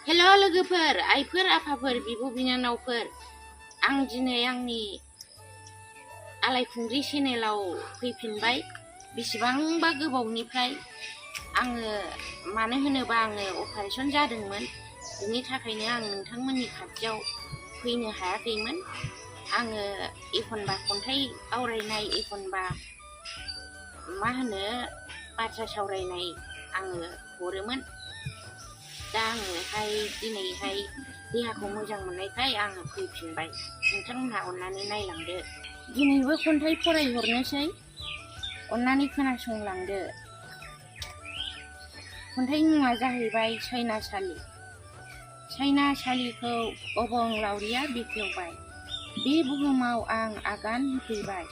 हेल' लोगोफोर, आइफोर, आफाफोर, बिब' बिनानावफोर, आं दिनै आंनि आलायखुंग्रि चेनेलाव फैफिनबाय। बेसेबांबा गोबावनिफ्राय मानो होनोबा आङो अपारेसन जादोंमोन, बिनि थाखायनो आं नोंथांमोननि खाथियाव फैनो हायाखैमोन। आङो एखनबा खन्थाइ आवरायनाय, एखनबा बाथ्रा सावरायनाय आङो हरोमोन। दा आङोहाय दिनैहाय देहाखौ मोजां मोननायखाय आङो फैफिनबाय। नोंथांमोनहा अननानै नायलांदो। दिनैबो खन्थाइ फरायहरनोसै, अननानै खोनासंलांदो। खन्थाइनि मुङा जाहैबाय सायनासालि। सायनासालिखौ अबंलावरिया बेखेवबाय। बे बुहुमाव आं आगान होफैबाय।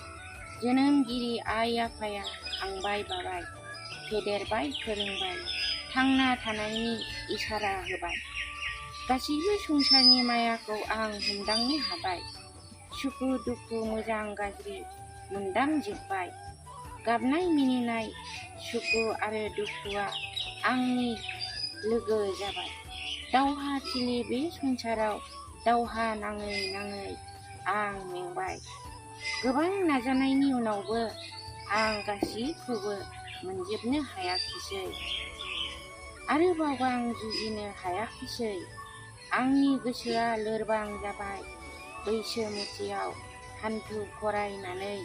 जोनोमगिरि आइ आफाया खांबाय बाबाय, फेदेरबाय फोरोंबाय, थांना थानायनि इसारा होबाय। गासैबो संसारनि मायाखौ आं हमदांनो हाबाय। सुखु दुखु मोजां गाज्रि मोनदांजोब्बाय। गाबनाय मिनिनाय सुखु आरो दुखुआ आंनि लोगो जाबाय। दावहाथिलि बे संसाराव दावहा नाङै नाङै आं मेंबाय। गोबां नाजानायनि उनावबो आं गासैखौबो मोनजोबनो हायाखिसै। आरोबाव आं जुजिनो हायाखिसै। आंनि गोसोआ लोरबां जाबाय। बैसोमुथियाव हान्थु खरायनानै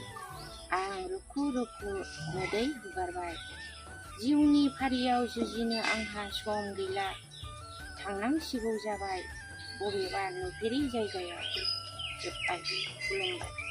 आं रुखु रुखु मोदै हुगारबाय। जिउनि फारियाव जुजिनो आंहा सम गैला। थांनांसिगौ जाबाय बबेबा नुफेरै जायगायाव। जोब्बाय। खुलुमबाय।